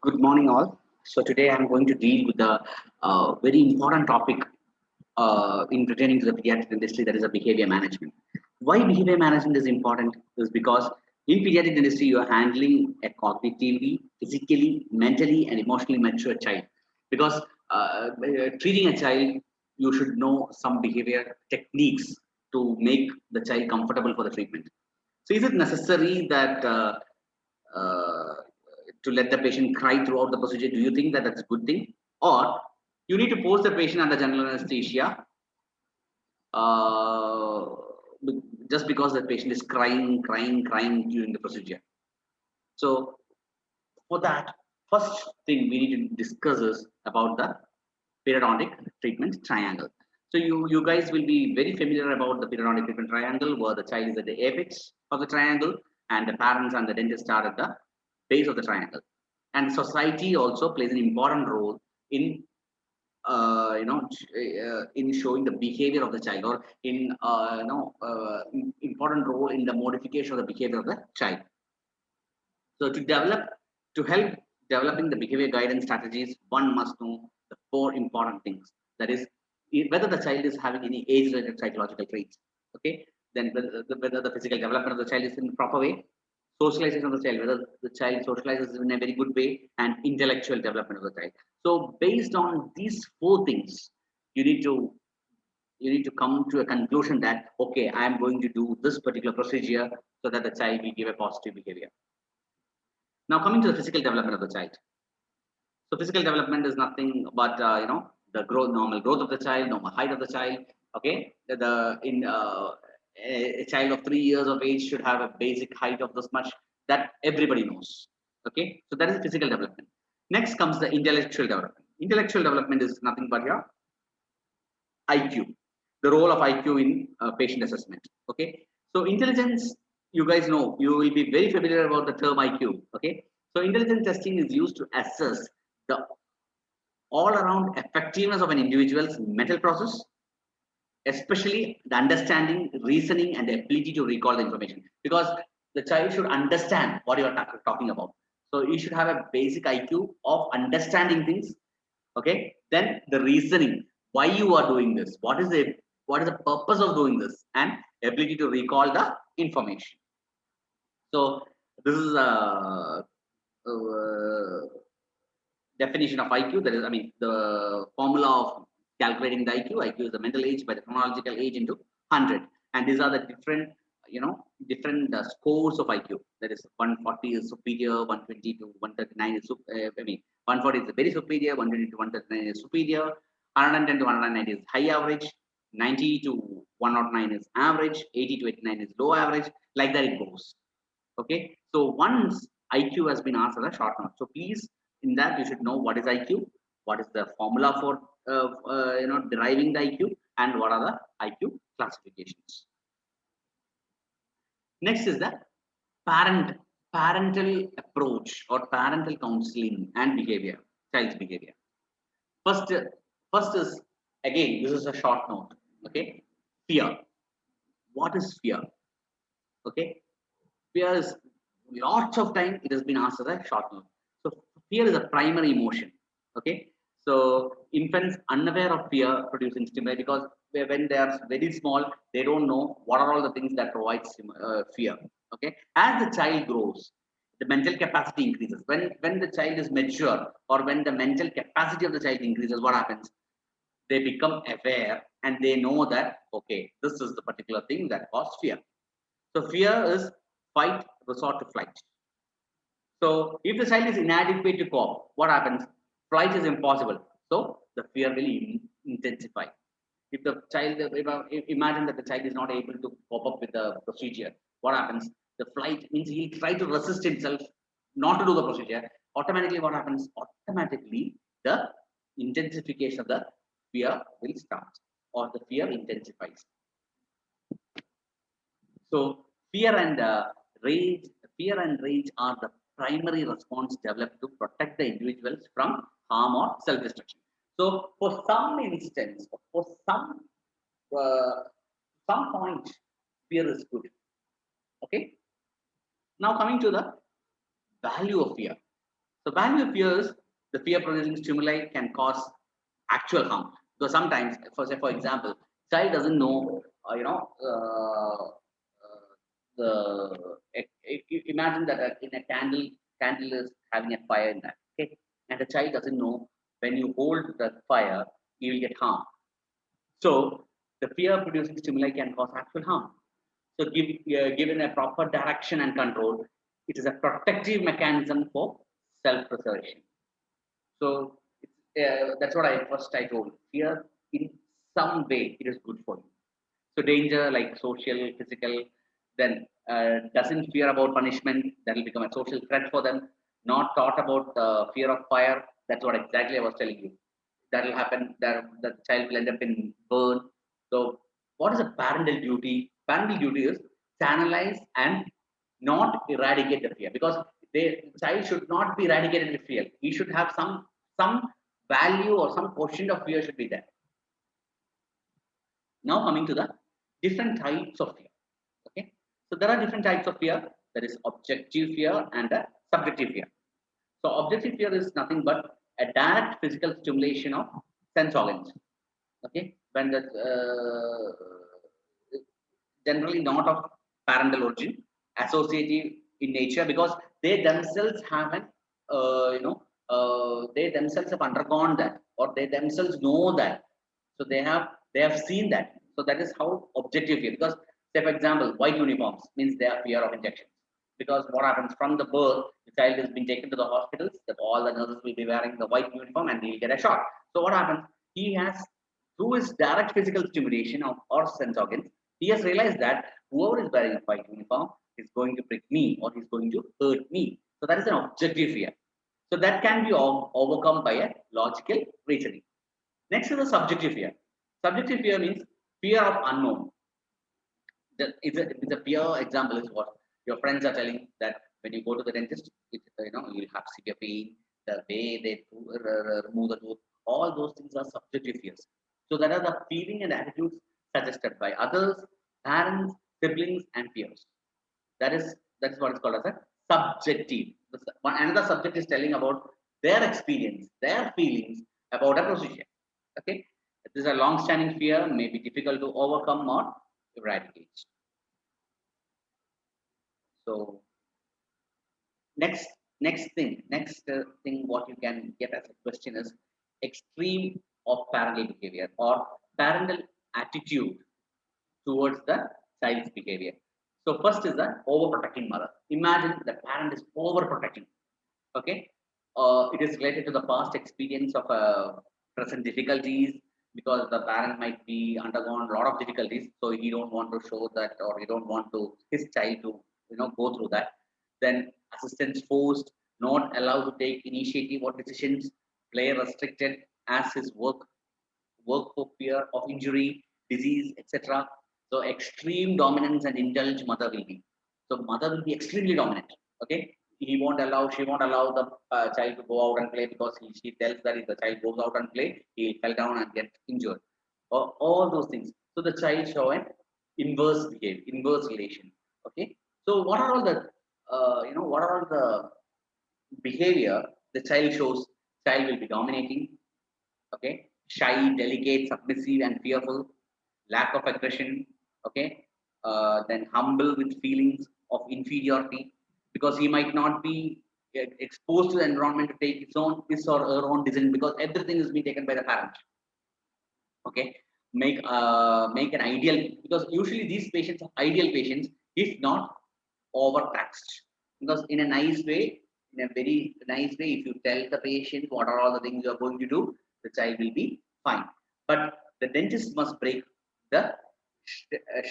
Good morning, all. So today I'm going to deal with a very important topic in pertaining to the pediatric industry, that is a behavior management. Why behavior management is important is because in pediatric industry you are handling a cognitively, physically, mentally, and emotionally mature child. Because treating a child, you should know some behavior techniques to make the child comfortable for the treatment. So is it necessary that uh, to let the patient cry throughout the procedure? Do you think that that's a good thing? Or you need to post the patient under general anesthesia uh, just because the patient is crying during the procedure. So for that, first thing we need to discuss is about the periodontic treatment triangle. So you guys will be very familiar about the periodontic treatment triangle, where the child is at the apex of the triangle and the parents and the dentist are at the base of the triangle. And society also plays an important role in in showing the behavior of the child, or in important role in the modification of the behavior of the child. So to help developing the behavior guidance strategies, one must know the four important things. That is, whether the child is having any age-related psychological traits. Okay, then whether the physical development of the child is in the proper way, socialization of the child, whether the child socializes in a very good way, and intellectual development of the child. So based on these four things, you need to you need to come to a conclusion that okay, I am going to do this particular procedure so that the child will give a positive behavior. Now coming to the physical development of the child. So physical development is nothing but the normal growth of the child, normal height of the child. Okay, the in a child of 3 years of age should have a basic height of this much, that everybody knows. Okay, so that is physical development. Next comes the intellectual development. Intellectual development is nothing but your IQ, the role of IQ in patient assessment. Okay, so intelligence, you guys know, you will be very familiar about the term IQ. Okay, so intelligence testing is used to assess the all around effectiveness of an individual's mental process, especially the understanding, reasoning, and the ability to recall the information. Because the child should understand what you are talking about. So you should have a basic IQ of understanding things. Okay, then the reasoning, why you are doing this, what is the purpose of doing this, and ability to recall the information. So this is a definition of IQ. That is, I mean, the formula of calculating the IQ. IQ is the mental age by the chronological age into 100, and these are the different, different scores of IQ. That is, 140 is superior, 120 to 139 is 140 is very superior, 120 to 139 is superior, 110 to 190 is high average, 90 to 109 is average, 80 to 89 is low average. Like that it goes. Okay, so once IQ has been asked as a short note, so please, in that you should know what is IQ, what is the formula for deriving the IQ, and what are the IQ classifications. Next is the parental approach or parental counseling and behavior, child's behavior. First, first is, again, this is a short note. Okay, fear. What is fear? Okay, fear is, lots of time it has been asked as a short note. So fear is a primary emotion. Okay, so infants unaware of fear producing stimuli, because when they are very small, they don't know what are all the things that provides fear. Okay, as the child grows, the mental capacity increases. When the child is mature, or when the mental capacity of the child increases, what happens? They become aware and they know that okay, this is the particular thing that causes fear. So fear is fight, resort to flight. So if the child is inadequate to cope, what happens? Flight is impossible. So the fear will intensify. If the child, imagine that the child is not able to cope up with the procedure, what happens? The flight means he'll try to resist himself not to do the procedure. Automatically, what happens? Automatically, the intensification of the fear will start, or the fear intensifies. So rage, fear and rage are the primary response developed to protect the individuals from harm or self-destruction. So for some instance, for uh, some point, fear is good. Okay. Now coming to the value of fear. So value fears, the fear producing stimuli can cause actual harm. Because sometimes, for example, child doesn't know, imagine that in a candle is having a fire in that, okay, and the child doesn't know when you hold the fire, you will get harm. So the fear producing stimuli can cause actual harm. So given a proper direction and control, it is a protective mechanism for self-preservation. So that's what I told. Fear in some way it is good for you. So danger like social, physical, then doesn't fear about punishment, that will become a social threat for them. Not thought about fear of fire. That's what exactly I was telling you. That will happen. That the child will end up in burn. So what is a parental duty? Parental duty is channelize and not eradicate the fear, because the child should not be eradicated with fear. He should have some value or some quotient of fear should be there. Now coming to the different types of fear. Okay, so there are different types of fear. There is objective fear and a subjective fear. So objective fear is nothing but a direct physical stimulation of sense organs. Okay, when the generally not of parental origin, associative in nature, because they themselves haven't, they themselves have undergone that, or they themselves know that, so they have seen that. So that is how objective fear. Because say for example, white uniforms means they are fear of injections, because what happens from the birth, the child has been taken to the hospitals, that all the nurses will be wearing the white uniform and he'll get a shot. So what happens, he has, through his direct physical stimulation of or sense organs, he has realized that whoever is wearing a white uniform is going to prick me or is going to hurt me. So that is an objective fear. So that can be overcome by a logical reasoning. Next is the subjective fear. Subjective fear means fear of unknown. It's a fear example is what your friends are telling, that when you go to the dentist, you'll have severe pain. The way they remove the tooth, all those things are subjective fears. So that are the feeling and attitudes suggested by others, parents, siblings, and peers. That is what is called as a subjective. Another subject is telling about their experience, their feelings about a procedure. Okay, this is a long-standing fear, may be difficult to overcome or eradicate. So next thing what you can get as a question is extreme of parental behavior or parental attitude towards the child's behavior. So first is the overprotecting mother. Imagine the parent is overprotecting. Okay, it is related to the past experience of present difficulties, because the parent might be undergone a lot of difficulties, so he don't want to show that, or he don't want to his child to go through that. Then assistance forced, not allowed to take initiative or decisions, play restricted as his work for fear of injury, disease, etc. So extreme dominance and indulge mother will be. So mother will be extremely dominant. Okay, she won't allow the child to go out and play, because she tells that if the child goes out and play, he'll fell down and get injured. Or all those things. So the child show an inverse behavior, inverse relation. Okay. So what are all the what are all the behavior the child shows? Child will be dominating. Okay, shy, delicate, submissive, and fearful, lack of aggression. Okay, then humble with feelings of inferiority, because he might not be exposed to the environment to take his or her own decision, because everything is being taken by the parent. Okay, make an ideal, because usually these patients are ideal patients if not overtaxed. Because in a nice way, in a very nice way, if you tell the patient what are all the things you are going to do, the child will be fine. But the dentist must break the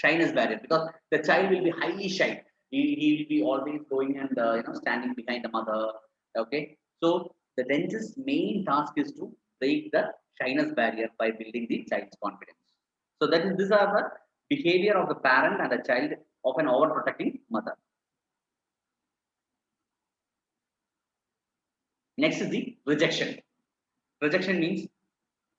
shyness barrier, because the child will be highly shy. He will be always going and standing behind the mother. Okay, so the dentist's main task is to break the shyness barrier by building the child's confidence. So these are the behavior of the parent and the child of an overprotecting mother. Next is the rejection. Rejection means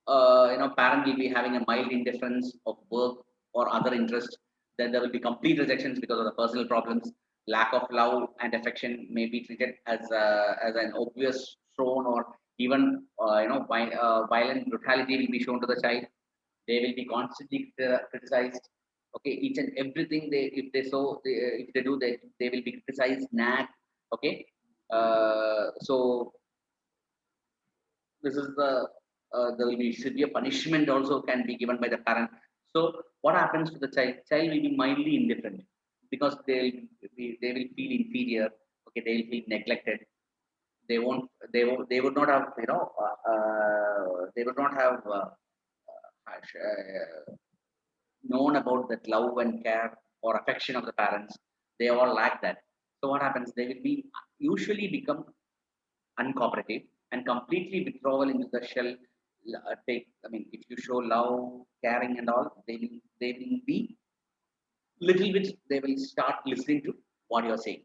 parent will be having a mild indifference of work or other interests. Then there will be complete rejections because of the personal problems. lack of love and affection may be treated as an obvious shown, or even violent brutality will be shown to the child. They will be constantly criticized. Okay, each and everything they, if they so they, if they do, they will be criticized, nagged. Okay, so this is the there will be severe punishment also can be given by the parent. So what happens to the child? Child will be mildly indifferent because they will feel inferior. Okay, they will feel neglected. They would not have they would not have known about that love and care or affection of the parents. They all lack that. So what happens? They will be usually become uncooperative and completely withdrawal into the shell. I mean, if you show love, caring, and all, they will be little bit. They will start listening to what you're saying.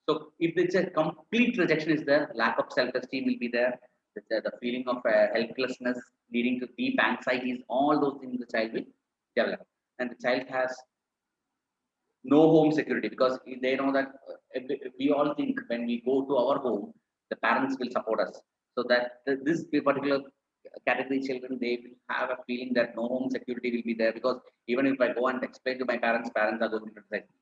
So if it's a complete rejection is there, lack of self-esteem will be there. The feeling of helplessness leading to deep anxieties, all those things the child will develop, and the child has no home security because they know that we all think when we go to our home, the parents will support us. So that this particular category children, they will have a feeling that no home security will be there because even if I go and explain to my parents, parents are going to criticize me.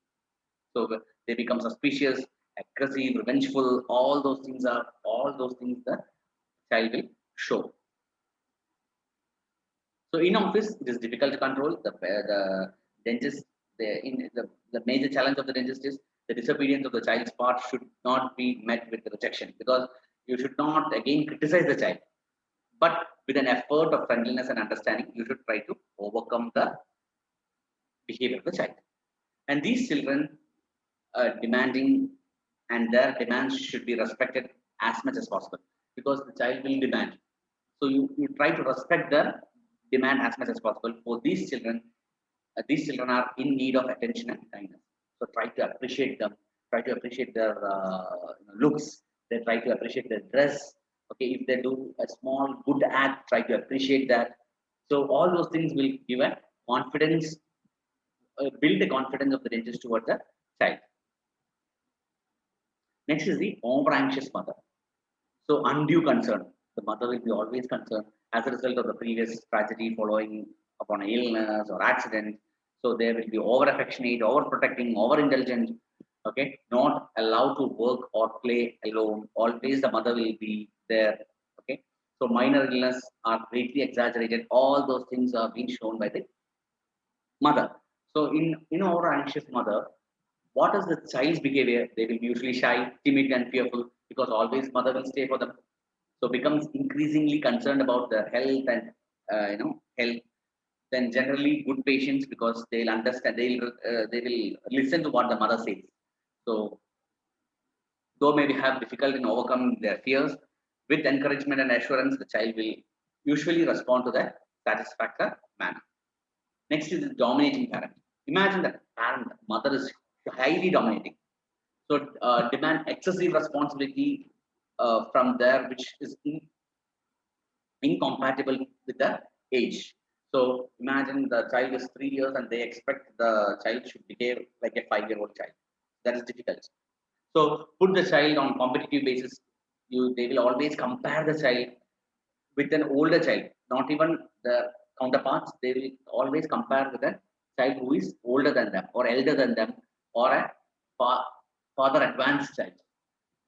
So they become suspicious, aggressive, revengeful. All those things the child will show. So in office, it is difficult to control. The dentist, the major challenge of the dentist is the disobedience of the child's part should not be met with rejection because you should not again criticize the child, but with an effort of friendliness and understanding, you should try to overcome the behavior of the child. And these children demanding and their demands should be respected as much as possible because the child will demand. So you try to respect their demand as much as possible. For these children are in need of attention and kindness. So try to appreciate them. Try to appreciate their looks. They try to appreciate their dress. Okay, if they do a small good act, try to appreciate that. So all those things will give a confidence, build the confidence of the dentist towards the child. Next is the over anxious mother. So undue concern. The mother will be always concerned as a result of the previous tragedy following upon an illness or accident. So there will be over affectionate, over protecting, over indulgent. Okay, not allowed to work or play alone. Always the mother will be there. Okay, so minor illness are greatly exaggerated. All those things are being shown by the mother. So in our anxious mother, what is the child's behavior? They will be usually shy, timid, and fearful because always mother will stay for them. So becomes increasingly concerned about their health and health. Then generally good patients because they'll understand. They will listen to what the mother says. So though maybe have difficulty in overcoming their fears, with encouragement and assurance, the child will usually respond to that satisfactory manner. Next is the dominating parent. Imagine that parent, mother is highly dominating. So demand excessive responsibility from there, which is incompatible with the age. So imagine the child is 3 years and they expect the child should behave like a 5-year-old child. That is difficult. So put the child on competitive basis. They will always compare the child with an older child, not even the counterparts. They will always compare with a child who is older than them or elder than them or a father advanced child.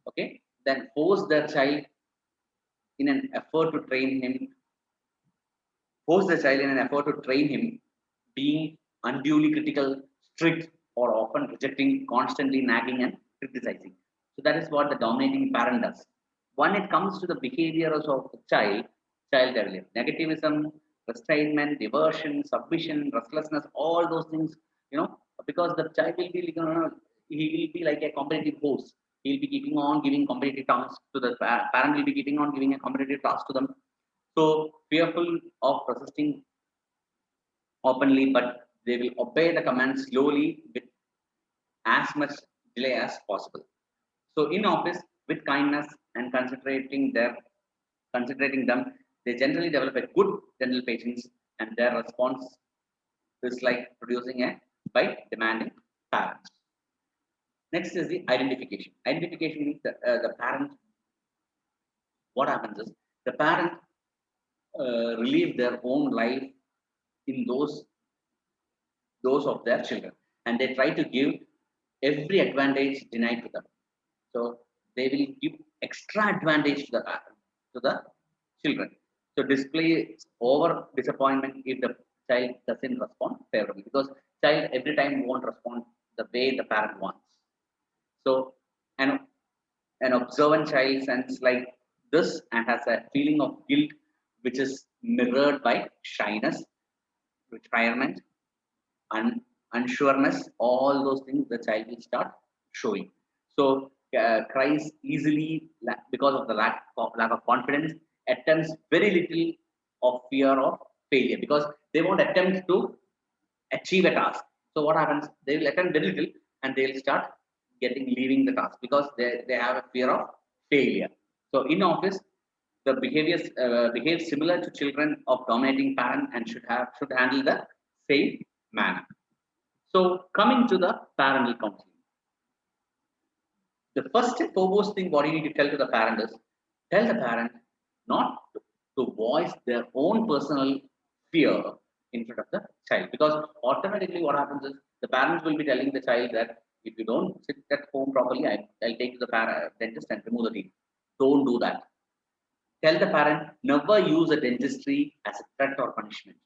Okay, then force their child in an effort to train him, force the child in an effort to train him, being unduly critical, strict, or often rejecting, constantly nagging and criticizing. So that is what the dominating parent does. When it comes to the behaviors of the child develops negativism, restrainment, diversion, submission, restlessness, all those things, because the child will be, he will be like a competitive horse. He'll be keeping on giving competitive tasks to the parent will be keeping on giving a competitive task to them. So fearful of resisting openly, but they will obey the command slowly with as much delay as possible. So in office, with kindness and concentrating them, they generally develop a good dental patience, and their response is like producing a by demanding parents. Next is the identification. Identification means the parent. What happens is the parent relive their own life in those of their children, and they try to give every advantage denied to them. So they will give extra advantage to the children. So display over disappointment if the child doesn't respond favorably, because child every time won't respond the way the parent wants. So an an observant child sense like this and has a feeling of guilt, which is mirrored by shyness, retirement, unsureness, all those things the child will start showing. So cries easily because of the lack of confidence, attempts very little of fear of failure, because they won't attempt to achieve a task. So what happens, they will attempt very little and they'll start leaving the task because they have a fear of failure. So in office, the behaviors behave similar to children of dominating parent and should handle the same manner. So coming to the parental counseling, the first and foremost thing what you need to tell to the parent is, tell the parent not to voice their own personal fear in front of the child, because automatically what happens is the parents will be telling the child that if you don't sit at home properly, I'll take you to the dentist and remove the teeth. Don't do that. Tell the parent never use a dentistry as a threat or punishment,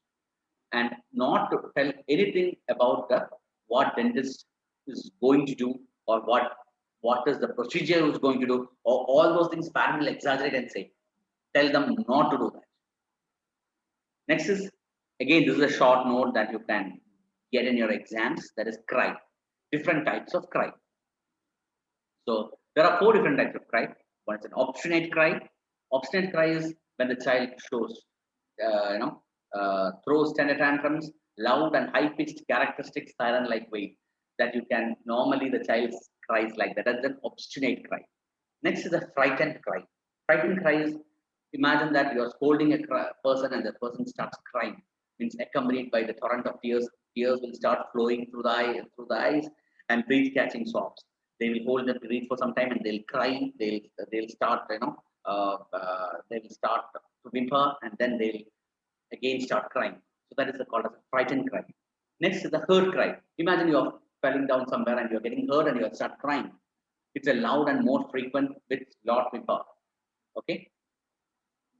and not to tell anything about the what dentist is going to do, or what is the procedure is going to do, or all those things parent will exaggerate and say. Tell them not to do that. Next is, again, this is a short note that you can get in your exams, that is cry. Different types of cry. So there are 4 different types of cry. One is an obstinate cry. Obstinate cry is when the child shows throws tender tantrums, loud and high-pitched characteristic siren-like way that you can normally the child cries like that. That's an obstinate cry. Next is a frightened cry. Frightened cry is, imagine that you are scolding a person and the person starts crying. Means accompanied by the torrent of tears. Tears will start flowing through the eyes and breath-catching sobs. They will hold the breath for some time and they'll cry. They'll start they will start to whimper and then they'll again start crying. So that is called as a frightened cry. Next is the hurt cry. Imagine you are falling down somewhere and you're getting hurt and you start crying. It's a loud and more frequent with lot whimper. Okay.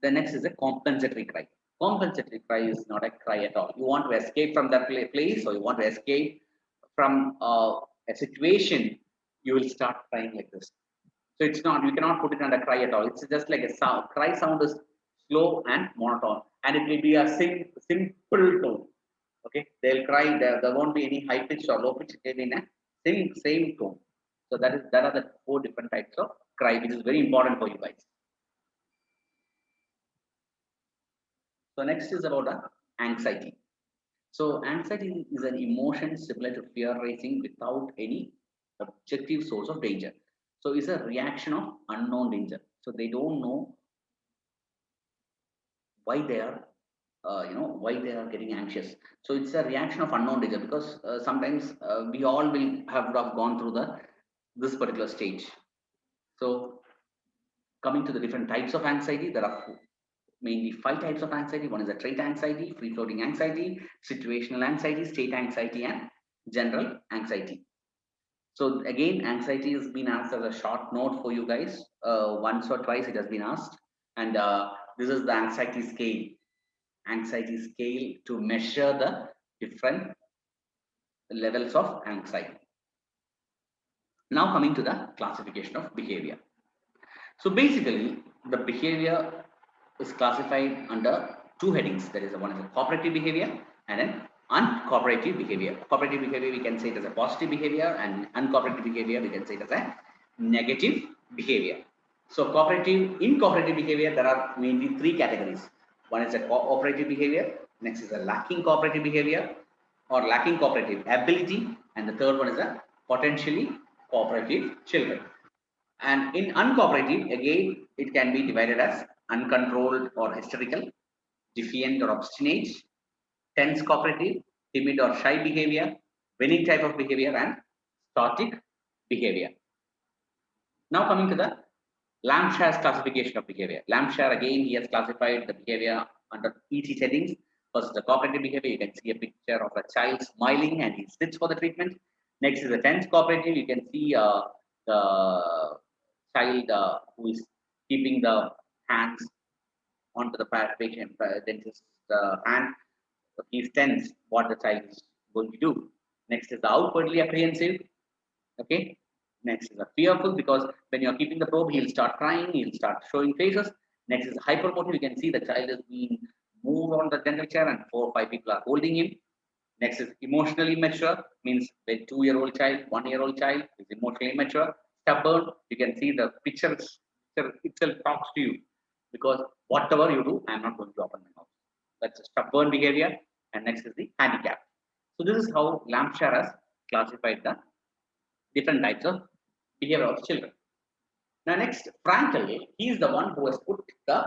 The next is a compensatory cry. Compensatory cry is not a cry at all. You want to escape from that place, or you want to escape from a situation, you will start crying like this. So it's not, you cannot put it under cry at all. It's just like a sound. Cry sound is slow and monotone, and it will be a simple tone. Okay, they'll cry. There won't be any high pitch or low pitch. It will be in a same tone. So that are the 4 different types of cry, which is very important for you guys. So next is about anxiety. So anxiety is an emotion similar to fear raising without any objective source of danger. So it's a reaction of unknown danger. So they don't know why they are why they are getting anxious. So it's a reaction of unknown danger, because sometimes we all will have gone through this particular stage. So coming to the different types of anxiety, there are mainly 5 types of anxiety. One is a trait anxiety, free floating anxiety, situational anxiety, state anxiety, and general anxiety. So again, anxiety has been asked as a short note for you guys. Once or twice it has been asked, and this is the anxiety scale. Anxiety scale to measure the different levels of anxiety. Now coming to the classification of behavior. So basically, the behavior is classified under 2 headings. That is, one is a cooperative behavior and an uncooperative behavior. Cooperative behavior, we can say it as a positive behavior, and uncooperative behavior, we can say it as a negative behavior. So in cooperative behavior, there are mainly 3 categories. One is a cooperative behavior, next is a lacking cooperative behavior or lacking cooperative ability, and the third one is a potentially cooperative children. And in uncooperative, again, it can be divided as uncontrolled or hysterical, defiant or obstinate, tense cooperative, timid or shy behavior, winning type of behavior, and static behavior. Now coming to the Lampshare's classification of behavior. Lampshare, again, he has classified the behavior under ET settings. First, the cooperative behavior. You can see a picture of a child smiling and he sits for the treatment. Next is the tense cooperative. You can see the child who is keeping the hands onto the patient dentist's hand. So he's tense what the child is going to do. Next is the outwardly apprehensive. Okay. Next is a fearful, because when you're keeping the probe, he'll start crying, he'll start showing faces. Next is hypermotive. You can see the child is being moved on the dental chair and 4 or 5 people are holding him. Next is emotionally mature, means the 2-year-old child, 1-year-old child is emotionally mature. Stubborn, you can see the picture itself talks to you, because whatever you do, I'm not going to open my mouth. That's a stubborn behavior. And next is the handicap. So this is how Lampshire has classified the different types of behavior of children. Now next, Frankel, he is the one who has put the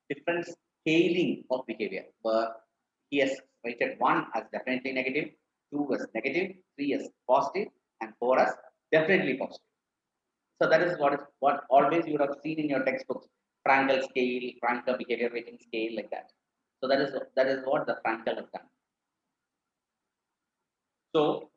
different scaling of behavior. But he has rated 1 as definitely negative, 2 as negative, 3 as positive, and 4 as definitely positive. So that is what always you would have seen in your textbooks. Frankel scale, Frankel behavior rating scale, like that. So that is what the Frankel has done. So